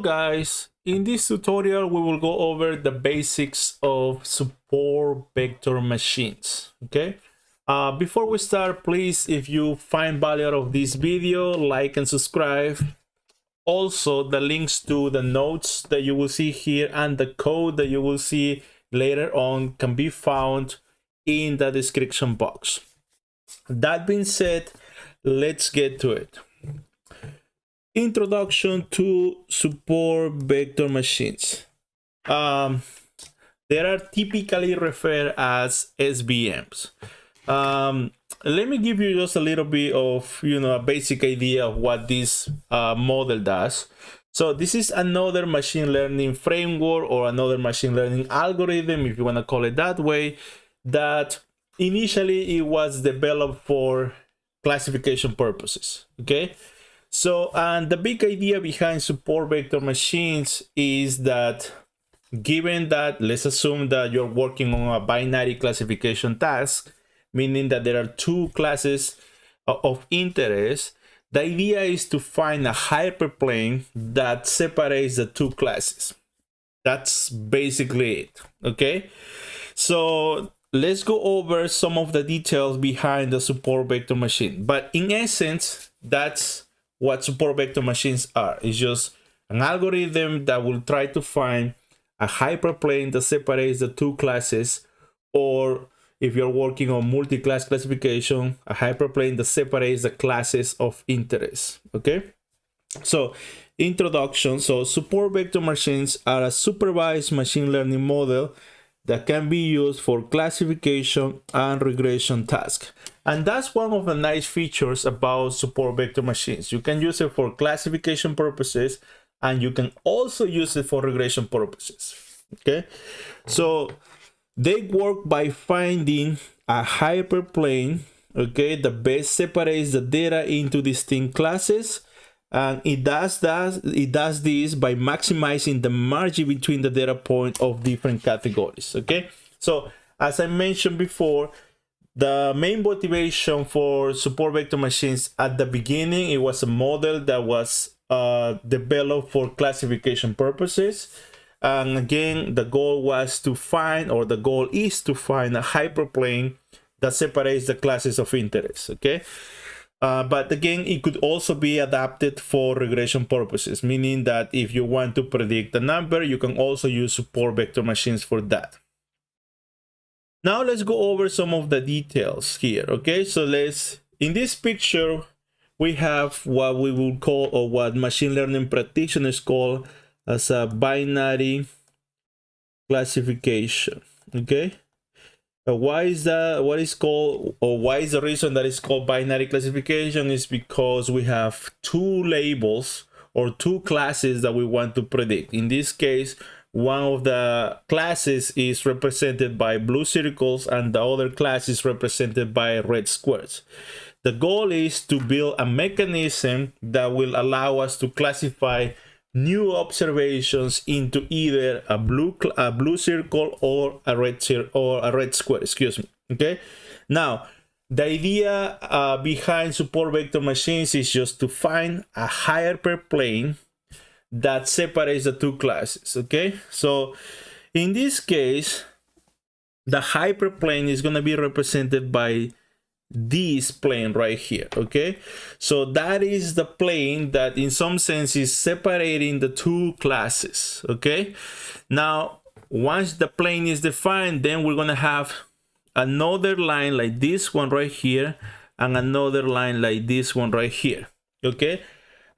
Hello guys, in this tutorial we will go over the basics of support vector machines. Okay, before we start, please, if you find value out of this video, like and subscribe. Also, the links to the notes that you will see here and the code that you will see later on can be found in the description box. That being said, let's get to it. Introduction to support vector machines. They are typically referred as SVMs. Let me give you just a little bit of a basic idea of what this model does. So this is another machine learning framework or another machine learning algorithm, if you want to call it that way, that initially it was developed for classification purposes. Okay. So, and the big idea behind support vector machines is that given that, let's assume that you're working on a binary classification task, meaning that there are two classes of interest, the idea is to find a hyperplane that separates the two classes. That's basically it, okay? So let's go over some of the details behind the support vector machine. But in essence, that's what support vector machines are. It's just an algorithm that will try to find a hyperplane that separates the two classes, or if you're working on multi-class classification, a hyperplane that separates the classes of interest. Okay, so introduction. So support vector machines are a supervised machine learning model that can be used for classification and regression tasks. And that's one of the nice features about support vector machines. You can use it for classification purposes, and you can also use it for regression purposes. Okay, so they work by finding a hyperplane, okay, that best separates the data into distinct classes, and it does this by maximizing the margin between the data point of different categories. Okay, so as I mentioned before, the main motivation for support vector machines at the beginning, it was a model that was developed for classification purposes. And again, the goal was to find, or the goal is to find, a hyperplane that separates the classes of interest. Okay, but again, it could also be adapted for regression purposes, meaning that if you want to predict a number, you can also use support vector machines for that. Now let's go over some of the details here. Okay, so in this picture, we have what we will call, or what machine learning practitioners call, as a binary classification. Okay, why is that? What is called, or why is the reason that it's called binary classification is because we have two labels or two classes that we want to predict. In this case, one of the classes is represented by blue circles and the other class is represented by red squares. The goal is to build a mechanism that will allow us to classify new observations into either a blue circle or a red square. Excuse me. Okay. Now, the idea behind support vector machines is just to find a hyperplane that separates the two classes. Okay, so in this case, the hyperplane is going to be represented by this plane right here. Okay, so that is the plane that in some sense is separating the two classes. Okay, now once the plane is defined, then we're going to have another line like this one right here and another line like this one right here. Okay,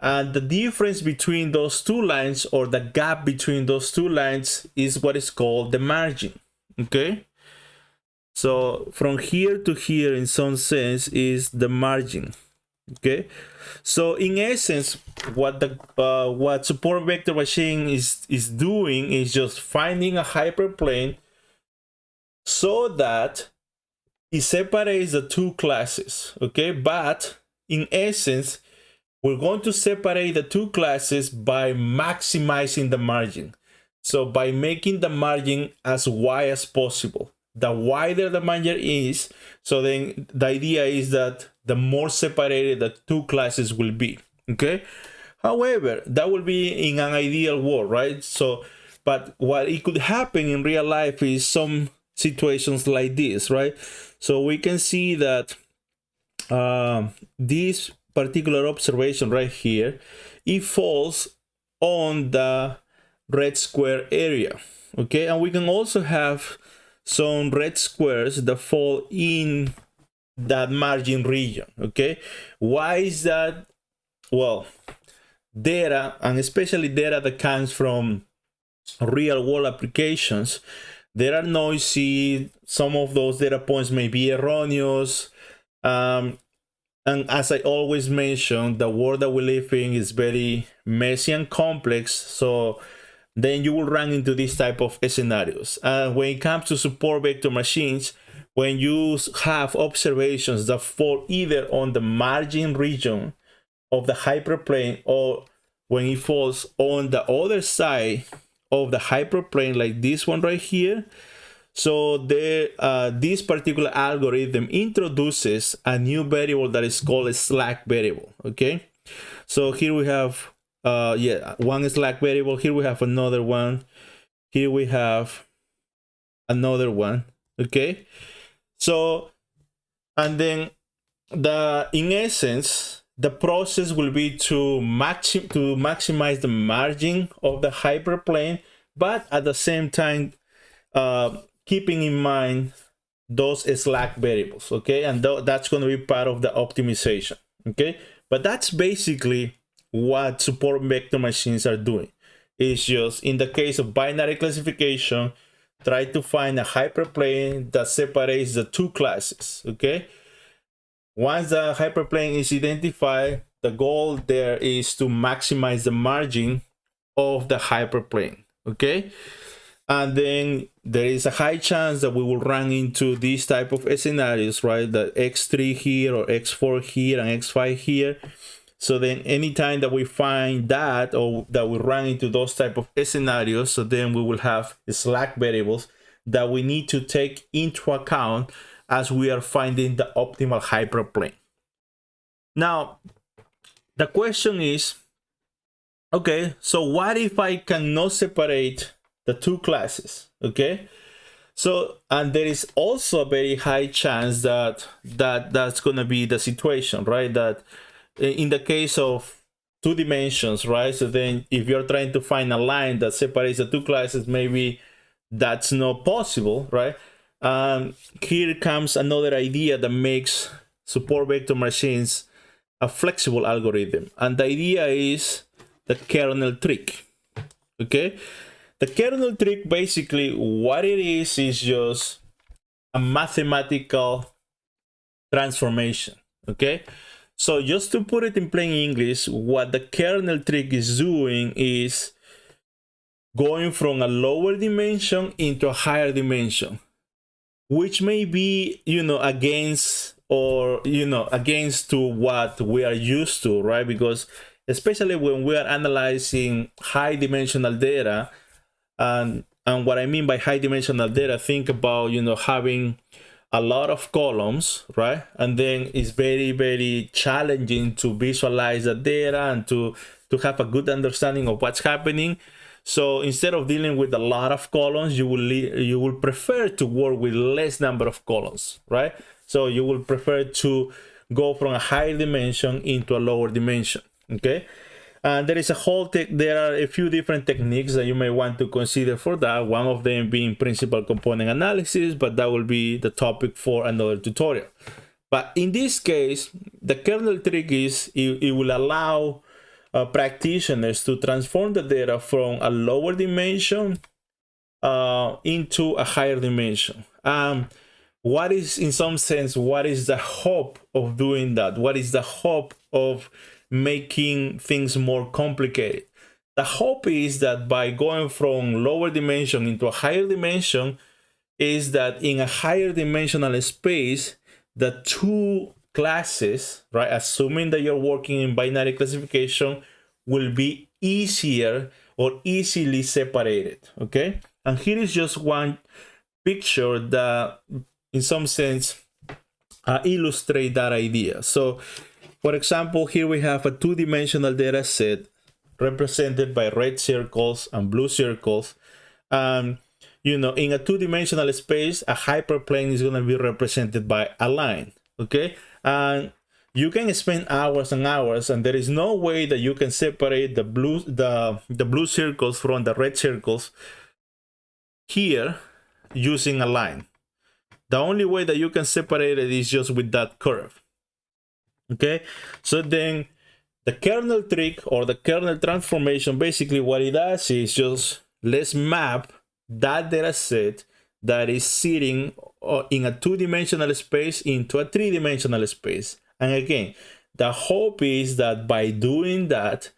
and the difference between those two lines, or the gap between those two lines, is what is called the margin. Okay, so from here to here, in some sense, is the margin. Okay, so in essence, what support vector machine is doing is just finding a hyperplane so that it separates the two classes. Okay, but in essence, we're going to separate the two classes by maximizing the margin. So by making the margin as wide as possible. The wider the margin is, so then the idea is that the more separated the two classes will be. Okay. However, that will be in an ideal world, right? So, but what it could happen in real life is some situations like this, right? So we can see that this particular observation right here, it falls on the red square area, okay? And we can also have some red squares that fall in that margin region, okay? Why is that? Well, data, and especially data that comes from real world applications, they are noisy. Some of those data points may be erroneous. And as I always mention, the world that we live in is very messy and complex. So then you will run into this type of scenarios. When it comes to support vector machines, when you have observations that fall either on the margin region of the hyperplane, or when it falls on the other side of the hyperplane, like this one right here, so this particular algorithm introduces a new variable that is called a slack variable, okay? So here we have one slack variable. Here we have another one. Here we have another one, okay? So, and then in essence, the process will be to maximize the margin of the hyperplane, but at the same time keeping in mind those slack variables, okay? And that's going to be part of the optimization, okay? But that's basically what support vector machines are doing. It's just, in the case of binary classification, try to find a hyperplane that separates the two classes, okay? Once the hyperplane is identified, the goal there is to maximize the margin of the hyperplane, okay? And then there is a high chance that we will run into these type of scenarios, right? The x3 here, or x4 here, and x5 here. So then anytime that we find that, or that we run into those type of scenarios, so then we will have slack variables that we need to take into account as we are finding the optimal hyperplane. Now, the question is, okay, so what if I cannot separate the two classes, okay? So, and there is also a very high chance that that's gonna be the situation, right? That in the case of 2 dimensions, right? So then if you're trying to find a line that separates the two classes, maybe that's not possible, right? Here comes another idea that makes support vector machines a flexible algorithm. And the idea is the kernel trick, okay? The kernel trick, basically what it is just a mathematical transformation, okay? So just to put it in plain English, what the kernel trick is doing is going from a lower dimension into a higher dimension, which may be, against, or, against to what we are used to, right? Because especially when we are analyzing high dimensional data, and what I mean by high dimensional data, think about, having a lot of columns, right? And then it's very, very challenging to visualize the data and to have a good understanding of what's happening. So instead of dealing with a lot of columns, you will prefer to work with less number of columns, right? So you will prefer to go from a higher dimension into a lower dimension, okay? And there are a few different techniques that you may want to consider for that. One of them being principal component analysis, but that will be the topic for another tutorial. But in this case, the kernel trick is it will allow practitioners to transform the data from a lower dimension into a higher dimension. What is, in some sense, what is the hope of doing that? What is the hope of making things more complicated? The hope is that by going from lower dimension into a higher dimension, is that in a higher dimensional space, the two classes, right, assuming that you're working in binary classification, will be easier or easily separated, okay? And here is just one picture that, in some sense, illustrate that idea. So, for example, here we have a 2-dimensional data set represented by red circles and blue circles. You know, in a two-dimensional space, a hyperplane is going to be represented by a line. Okay, and you can spend hours and hours, and there is no way that you can separate the blue circles from the red circles here using a line. The only way that you can separate it is just with that curve. Okay, so then the kernel trick or the kernel transformation, basically what it does is just let's map that data set that is sitting in a two-dimensional space into a three-dimensional space. And again, the hope is that by doing that,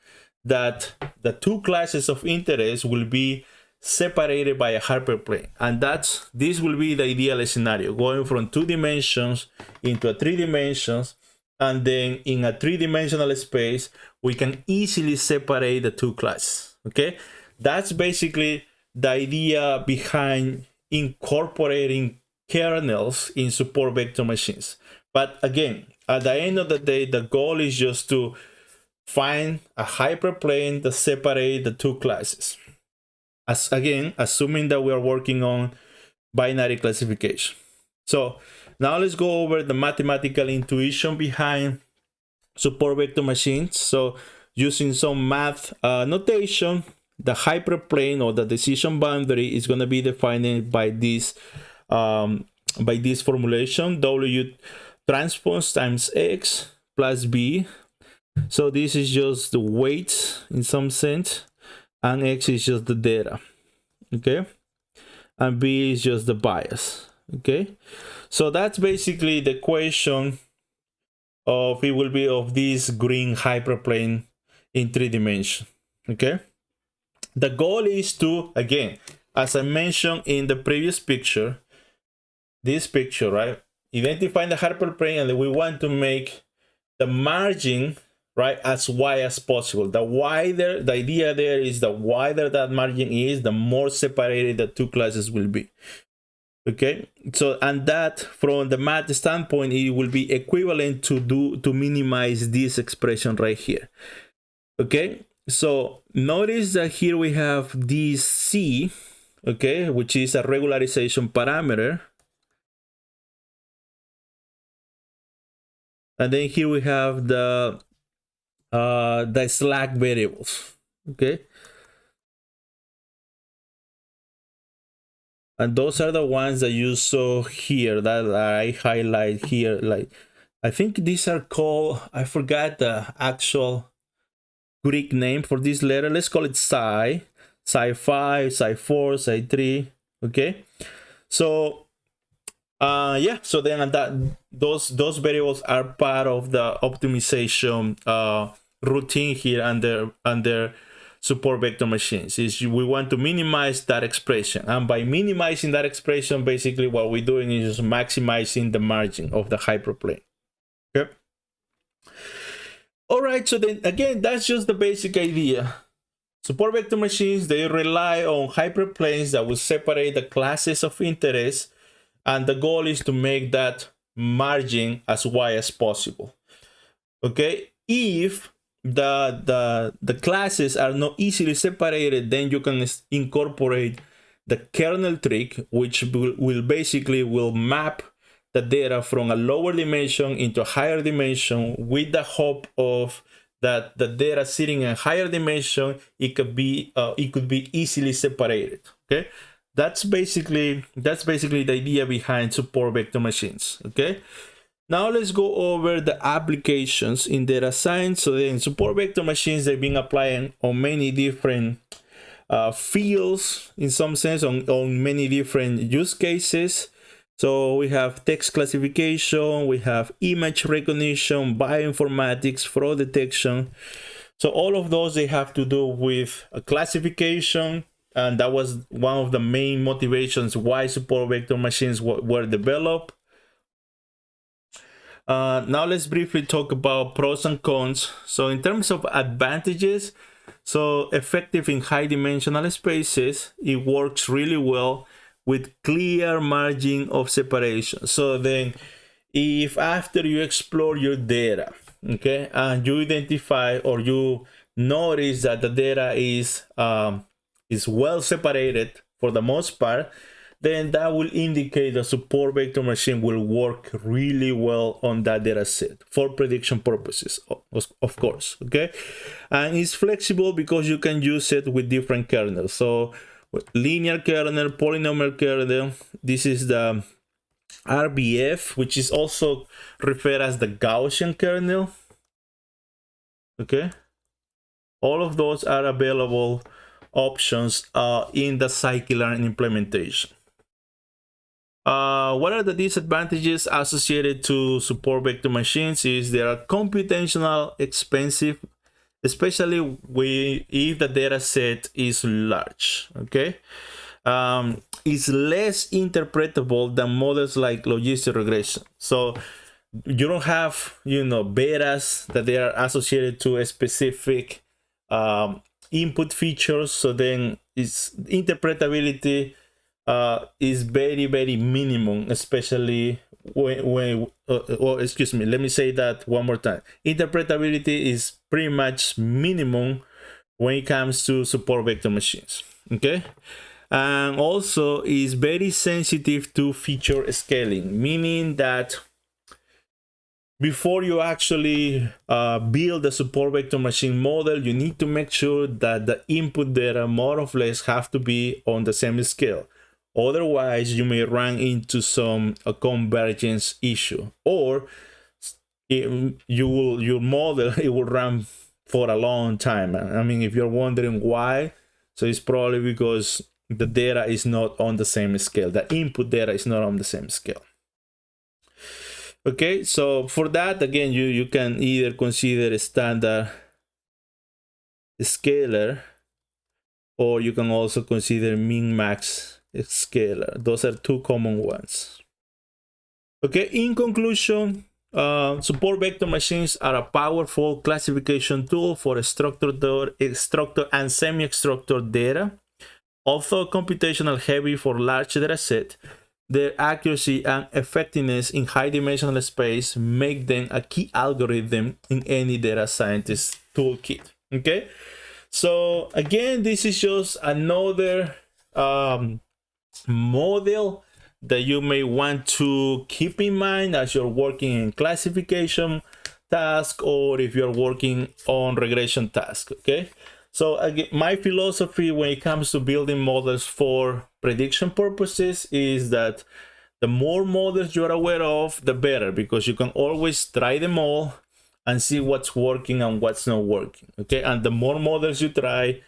the two classes of interest will be separated by a hyperplane. And this will be the ideal scenario, going from 2 dimensions into a 3 dimensions. And then in a three-dimensional space, we can easily separate the two classes. Okay, that's basically the idea behind incorporating kernels in support vector machines. But again, at the end of the day, the goal is just to find a hyperplane that separate the two classes. Again, assuming that we are working on binary classification. So now let's go over the mathematical intuition behind support vector machines. So using some math notation, the hyperplane or the decision boundary is going to be defined by this formulation: W transpose times X plus B. So this is just the weight in some sense, and X is just the data. Okay, and B is just the bias. Okay, so that's basically the equation of it will be of this green hyperplane in 3 dimensions. Okay, the goal is to, again, as I mentioned in the previous picture, this picture, right, identify the hyperplane, and we want to make the margin, right, as wide as possible. The idea there is the wider that margin is, the more separated the two classes will be. Okay, so, and that from the math standpoint, it will be equivalent to minimize this expression right here. Okay, so notice that here we have this C, okay, which is a regularization parameter. And then here we have the slack variables. Okay, and those are the ones that you saw here that I highlight here. Like, I think these are called, I forgot the actual Greek name for this letter. Let's call it psi, psi5, psi4, psi3. Okay, so yeah, so then those variables are part of the optimization routine here under support vector machines. Is we want to minimize that expression, and by minimizing that expression, basically what we're doing is just maximizing the margin of the hyperplane. Okay, all right, so then again, that's just the basic idea. Support vector machines, they rely on hyperplanes that will separate the classes of interest, and the goal is to make that margin as wide as possible. Okay, if the classes are not easily separated, then you can incorporate the kernel trick, which will basically map the data from a lower dimension into a higher dimension, with the hope of that the data sitting in a higher dimension, it could be easily separated. Okay, that's basically the idea behind support vector machines. Okay, now let's go over the applications in data science. So in support vector machines, they've been applying on many different fields, in some sense, on many different use cases. So we have text classification, we have image recognition, bioinformatics, fraud detection. So all of those, they have to do with a classification, and that was one of the main motivations why support vector machines were developed. Now let's briefly talk about pros and cons. So in terms of advantages, so effective in high dimensional spaces, it works really well with clear margin of separation. So then if after you explore your data, okay, and you identify or you notice that the data is well separated for the most part, then that will indicate the support vector machine will work really well on that data set for prediction purposes, of course. Okay, and it's flexible because you can use it with different kernels. So linear kernel, polynomial kernel, this is the RBF, which is also referred as the Gaussian kernel. Okay, all of those are available options in the scikit-learn implementation. What are the disadvantages associated to support vector machines? Is they are computational expensive, especially if the data set is large. Okay, it's less interpretable than models like logistic regression. So you don't have, betas that they are associated to a specific input features. So then its interpretability is very, very minimum, especially when excuse me, let me say that one more time. Interpretability is pretty much minimum when it comes to support vector machines. Okay, and also is very sensitive to feature scaling, meaning that before you actually build a support vector machine model, you need to make sure that the input data more or less have to be on the same scale. Otherwise, you may run into some convergence issue, or your model it will run for a long time. I mean, if you're wondering why, so it's probably because the data is not on the same scale. The input data is not on the same scale. Okay, so for that, again, you can either consider a standard scaler, or you can also consider min-max scaler. Those are two common ones. Okay, in conclusion, support vector machines are a powerful classification tool for structured and semi-structured data. Although computational heavy for large data set, their accuracy and effectiveness in high-dimensional space make them a key algorithm in any data scientist toolkit. Okay, so again, this is just another model that you may want to keep in mind as you're working in classification task, or if you're working on regression task. Okay, so again, my philosophy when it comes to building models for prediction purposes is that the more models you're aware of, the better, because you can always try them all and see what's working and what's not working. Okay, and the more models you try,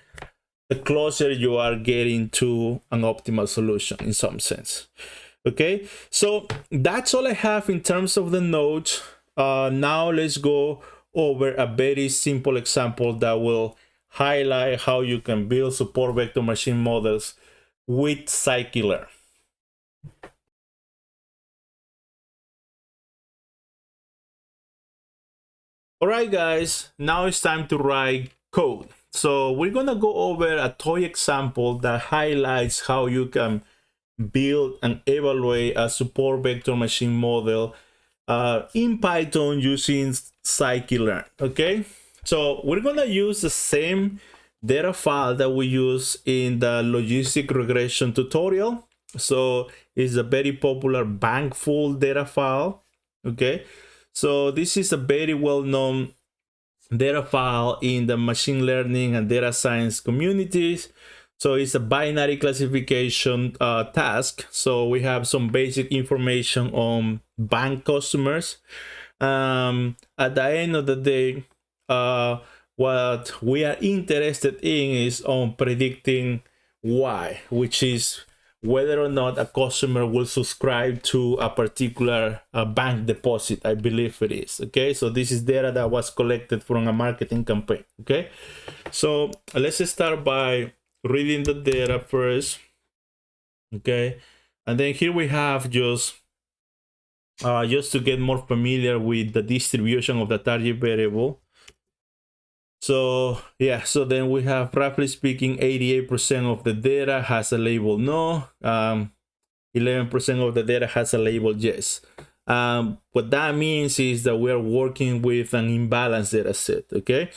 the closer you are getting to an optimal solution in some sense. Okay, so that's all I have in terms of the notes. Now let's go over a very simple example that will highlight how you can build support vector machine models with scikit-learn. All right, guys, now it's time to write code. So we're gonna go over a toy example that highlights how you can build and evaluate a support vector machine model in Python using scikit-learn. Okay, so we're gonna use the same data file that we use in the logistic regression tutorial. So it's a very popular bankful data file. Okay, so this is a very well-known data file in the machine learning and data science communities. So it's a binary classification task. So we have some basic information on bank customers. At the end of the day, what we are interested in is on predicting Y, which is whether or not a customer will subscribe to a particular bank deposit. I believe it is. Okay, so this is data that was collected from a marketing campaign. Okay, so let's start by reading the data first. Okay, and then here we have just to get more familiar with the distribution of the target variable. So yeah, so then we have, roughly speaking, 88% of the data has a label no, 11% of the data has a label yes. What that means is that we're working with an imbalanced data set. Okay,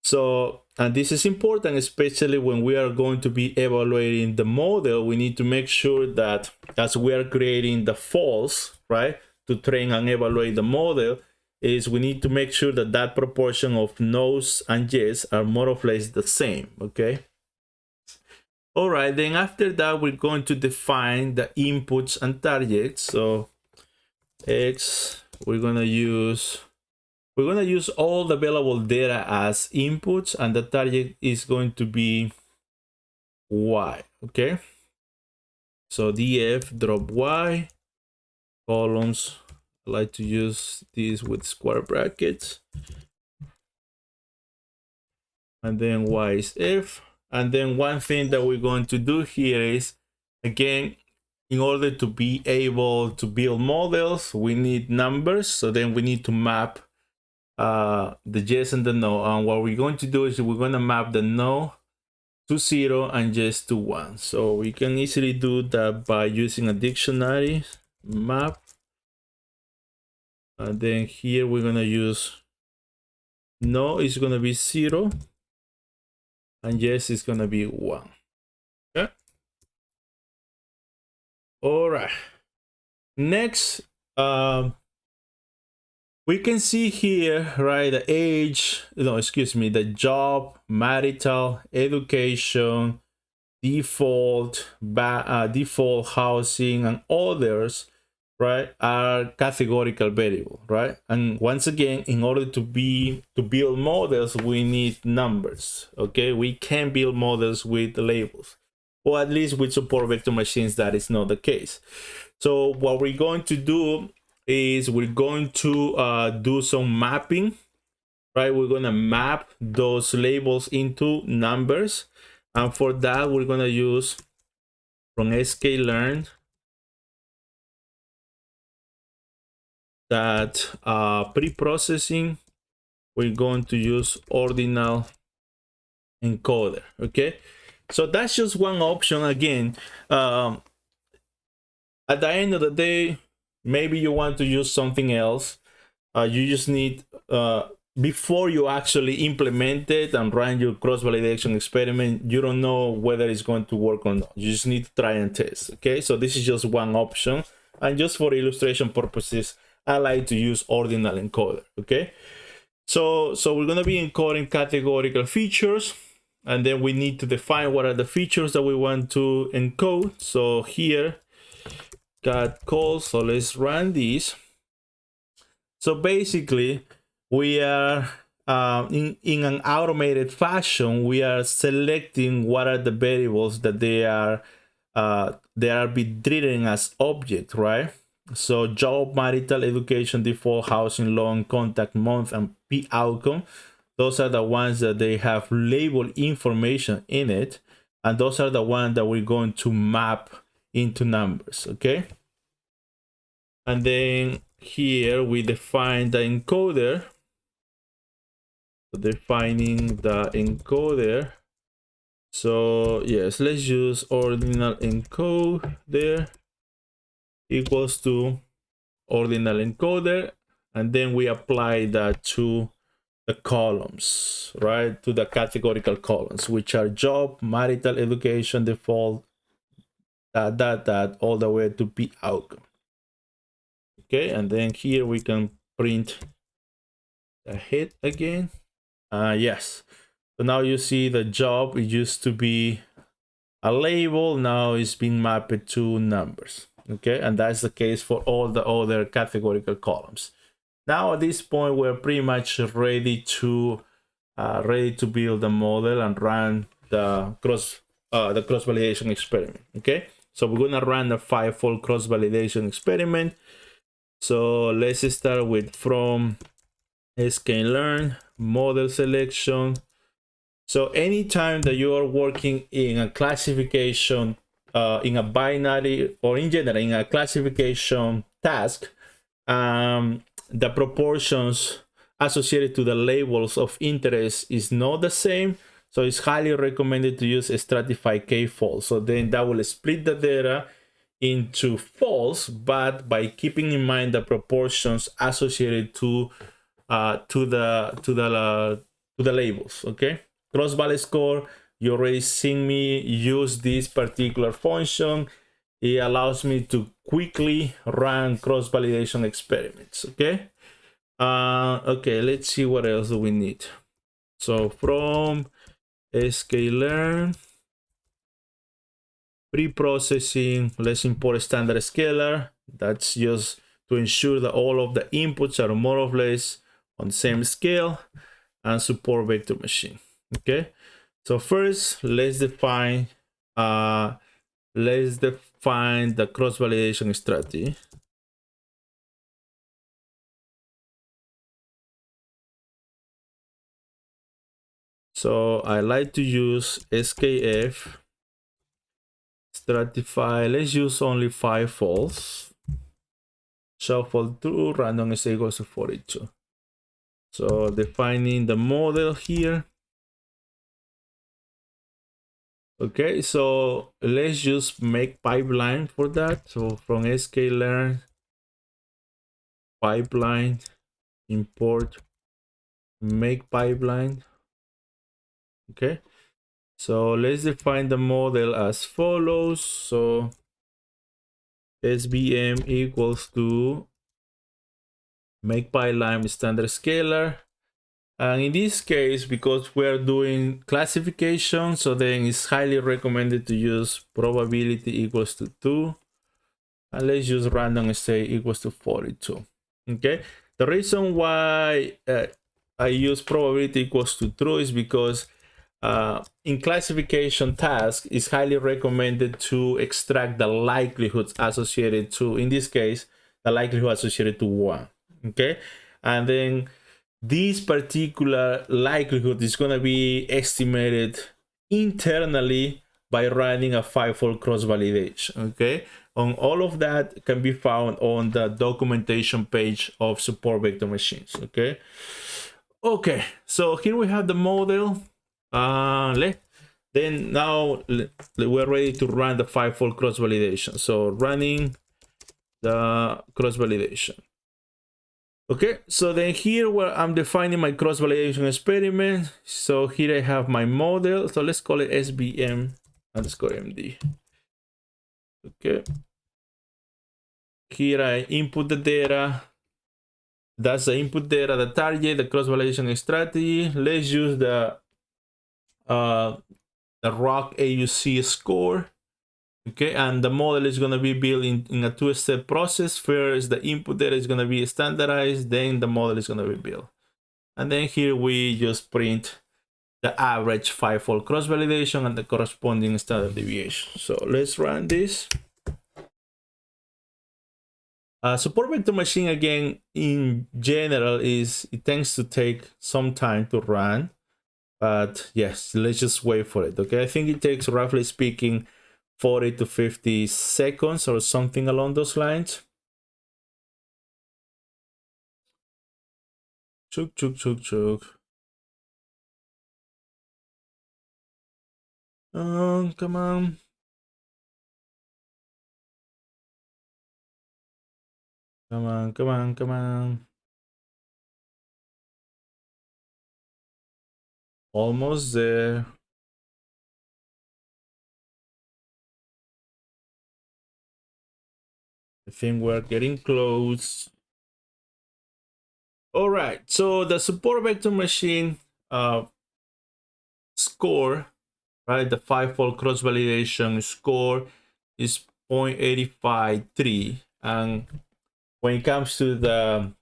So, and this is important, especially when we are going to be evaluating the model. We need to make sure that as we are creating the false, right, to train and evaluate the model, is we need to make sure that that proportion of no's and yes are more or less the same, okay? All right, then after that, we're going to define the inputs and targets. So X, we're gonna use all the available data as inputs, and the target is going to be Y, okay? So df drop Y, columns, I like to use these with square brackets. And then Y is F. And then one thing that we're going to do here is, again, in order to be able to build models, we need numbers. So then we need to map the yes and the no. And what we're going to do is we're going to map the no to 0 and yes to 1. So we can easily do that by using a dictionary map. And then here we're going to use no is going to be 0 and yes is going to be 1. Okay. All right. Next, we can see here, right, the age, no, excuse me, the job, marital, education, default, default housing, and others, right, are categorical variable, right? And once again, in order to build models, we need numbers, okay? We can build models with labels, or at least with support vector machines, that is not the case. So what we're going to do is we're going to do some mapping, right? We're going to map those labels into numbers. And for that, we're going to use from scikit-learn that pre-processing, we're going to use ordinal encoder, okay? So that's just one option. Again, at the end of the day, maybe you want to use something else. You just need, before you actually implement it and run your cross-validation experiment, you don't know whether it's going to work or not. You just need to try and test, okay? So this is just one option. And just for illustration purposes, I like to use ordinal encoder, okay? So we're gonna be encoding categorical features, and then we need to define what are the features that we want to encode. So here, got calls, so let's run these. So basically, we are in an automated fashion, we are selecting what are the variables that they are be treated as object, right? So job, marital, education, default, housing, loan, contact, month, and P outcome. Those are the ones that they have labeled information in it, and those are the ones that we're going to map into numbers, okay? And then here we define the encoder. Defining the encoder. So yes, let's use ordinal encoder equals to ordinal encoder, and then we apply that to the columns, right? To the categorical columns, which are job, marital, education, default, that all the way to P outcome. Okay, and then here we can print the head again. Yes, so now you see the job, it used to be a label, now it's being mapped to numbers, okay? And that's the case for all the other categorical columns. Now at this point, we're pretty much ready to build the model and run the cross validation experiment, okay? So we're gonna run a 5-fold cross validation experiment. So let's start with from scikit-learn model selection. So anytime that you are working in a classification, in a binary, or in general in a classification task, the proportions associated to the labels of interest is not the same. So it's highly recommended to use a stratified k-fold. So then that will split the data into folds, but by keeping in mind the proportions associated to the to the labels. Okay, cross valid score, you already seen me use this particular function. It allows me to quickly run cross validation experiments. Okay, okay, let's see what else do we need. So from scikit-learn pre-processing, let's import a standard scalar. That's just to ensure that all of the inputs are more or less on the same scale, and support vector machine. Okay, so first let's define the cross validation strategy. So I like to use skf stratify. Let's use only 5 false. Shuffle through random is equals to 42. So defining the model here. Okay, so let's just make pipeline for that. So from scikit-learn pipeline import make pipeline. Okay, so let's define the model as follows. So SVM equals to make pipeline standard scalar. And in this case, because we're doing classification, so then it's highly recommended to use probability equals to 2. And let's use random state equals to 42. Okay, the reason why I use probability equals to true is because in classification task, it's highly recommended to extract the likelihoods associated to, in this case, the likelihood associated to 1. Okay, and then this particular likelihood is going to be estimated internally by running a 5-fold cross validation. Okay, on all of that can be found on the documentation page of support vector machines. Okay, so here we have the model. Then now we're ready to run the 5-fold cross validation. So running the cross validation. Okay, so then here where I'm defining my cross validation experiment. So here I have my model. So let's call it SVM underscore MD. Okay, here I input the data. That's the input data, the target, the cross validation strategy. Let's use the ROC AUC score. Okay, and the model is going to be built in a 2-step process. First, the input data is going to be standardized, then the model is going to be built. And then here we just print the average 5-fold cross validation and the corresponding standard deviation. So let's run this. Support vector machine, again, in general, it tends to take some time to run. But yes, let's just wait for it. Okay, I think it takes, roughly speaking, 40 to 50 seconds or something along those lines. Chuk. Come on. Come on. Almost there. I think we're getting close. All right, so the support vector machine score, right, the 5-fold cross validation score is 0.853, and when it comes to the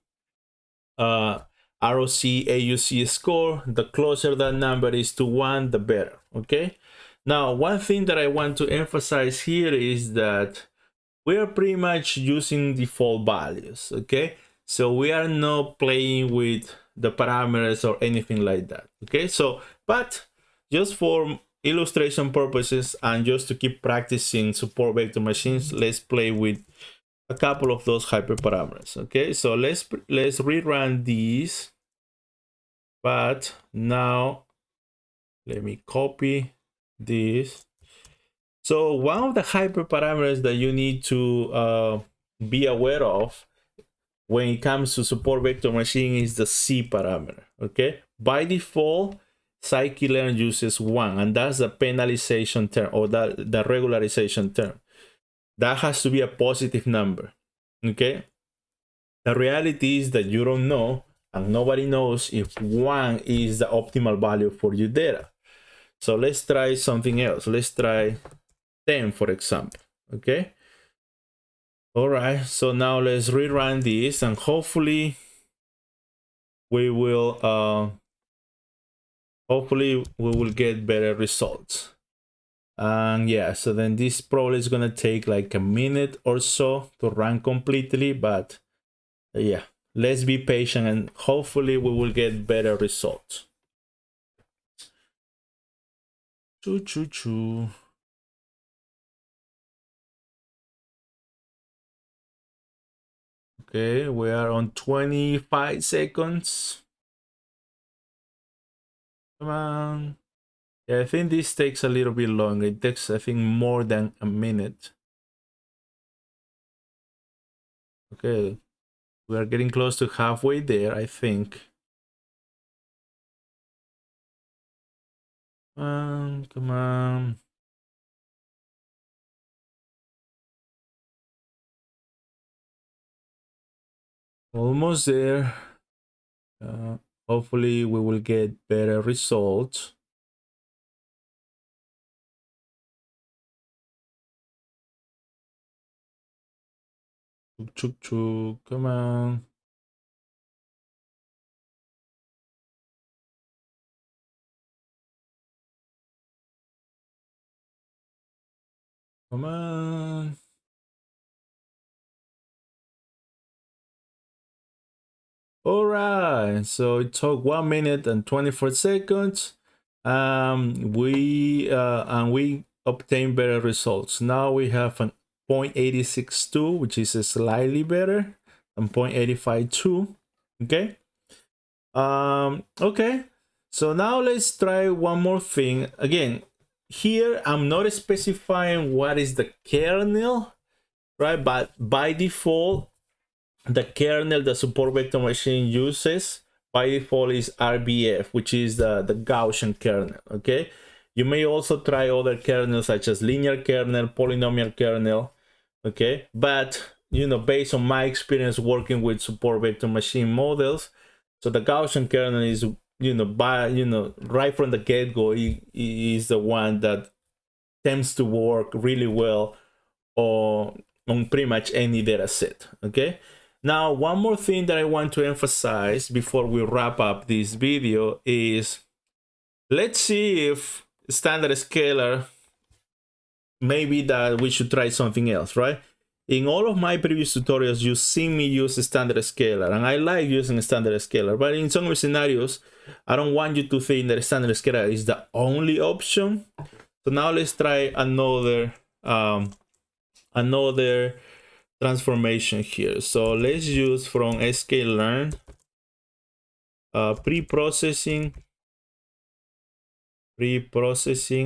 ROC AUC score, the closer that number is to 1, the better. Okay, now one thing that I want to emphasize here is that we are pretty much using default values. Okay, so we are not playing with the parameters or anything like that. Okay, so but just for illustration purposes and just to keep practicing support vector machines, let's play with a couple of those hyperparameters. Okay, so let's rerun these, but now let me copy this. So one of the hyperparameters that you need to be aware of when it comes to support vector machine is the C parameter. Okay, by default, scikit-learn uses 1, and that's the penalization term, or the regularization term. That has to be a positive number. Okay, the reality is that you don't know, and nobody knows if 1 is the optimal value for your data. So let's try something else. Let's try 10, for example. Okay. All right. So now let's rerun this, and hopefully we will get better results. And yeah, so then this probably is gonna take like a minute or so to run completely, but yeah, let's be patient and hopefully we will get better results. Choo choo choo. Okay, we are on 25 seconds. Come on. Yeah, I think this takes a little bit longer. It takes, I think, more than a minute. Okay, we are getting close to halfway there, I think. Come on. Almost there. Hopefully we will get better results. Chuk chuk, come on. Come on. All right, so it took 1 minute and 24 seconds. We obtained better results. Now we have an 0.862, which is slightly better than 0.852. Okay. Okay. So now let's try one more thing. Again, here I'm not specifying what is the kernel, right? But by default, the kernel the support vector machine uses by default is RBF, which is the Gaussian kernel. Okay, you may also try other kernels such as linear kernel, polynomial kernel. Okay, but you know, based on my experience working with support vector machine models, so the Gaussian kernel is, you know, right from the get-go, is the one that tends to work really well on pretty much any data set. Okay, now one more thing that I want to emphasize before we wrap up this video is, let's see if standard scalar, maybe that we should try something else, right? In all of my previous tutorials, you've seen me use a standard scalar, and I like using a standard scalar, but in some scenarios, I don't want you to think that standard scalar is the only option. So now let's try another transformation here. So let's use from scikit-learn pre-processing,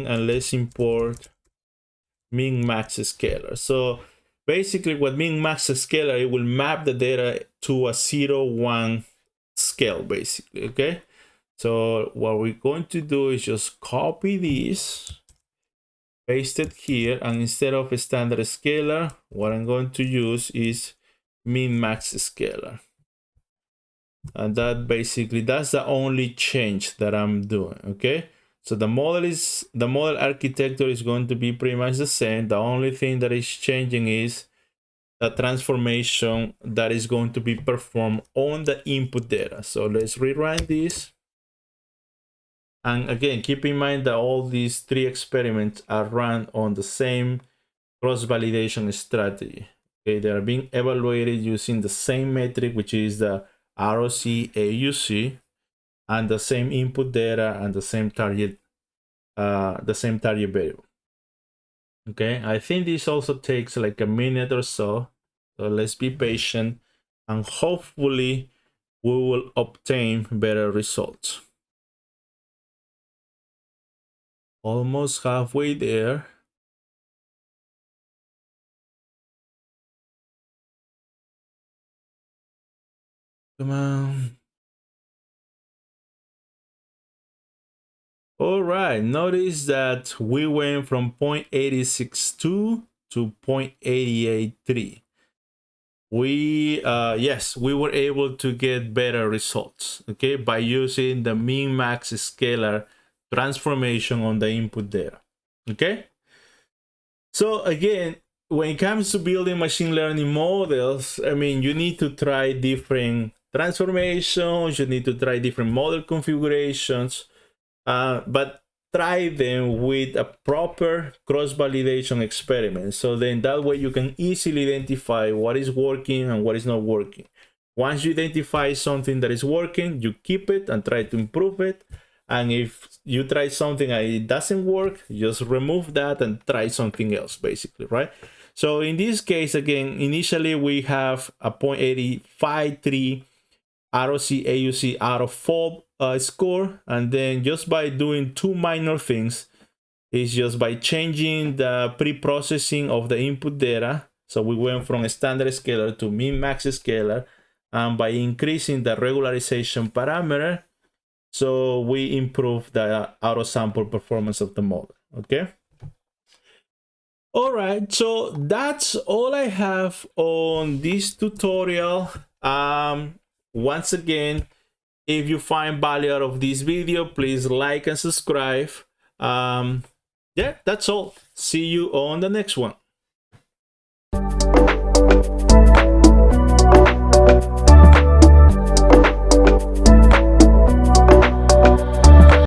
and let's import min max scalar. So basically what min max scalar, it will map the data to a 0-1 scale basically. Okay, so what we're going to do is just copy this, paste it here, and instead of a standard scalar, what I'm going to use is min max scalar. And that basically, that's the only change that I'm doing. Okay, so the model architecture is going to be pretty much the same. The only thing that is changing is the transformation that is going to be performed on the input data. So let's rerun this. And again, keep in mind that all these 3 experiments are run on the same cross-validation strategy. Okay, they are being evaluated using the same metric, which is the ROC AUC, and the same input data and the same target variable. Okay, I think this also takes like a minute or so. So let's be patient, and hopefully we will obtain better results. Almost halfway there. Come on. All right, notice that we went from 0.862 to 0.883. Yes, we were able to get better results, okay, by using the min max scalar transformation on the input data. Okay, so again, when it comes to building machine learning models, I mean, you need to try different transformations, you need to try different model configurations, but try them with a proper cross-validation experiment. So then that way you can easily identify what is working and what is not working. Once you identify something that is working, you keep it and try to improve it. And if you try something and it doesn't work, just remove that and try something else, basically, right? So in this case, again, initially we have a 0.853 ROC AUC out of 4 score, and then just by doing two minor things is just by changing the pre-processing of the input data. So we went from a standard scalar to min max scalar, and by increasing the regularization parameter, so we improve the auto sample performance of the model. Okay. All right, so that's all I have on this tutorial. Once again, if you find value out of this video, please like and subscribe. Yeah, that's all. See you on the next one.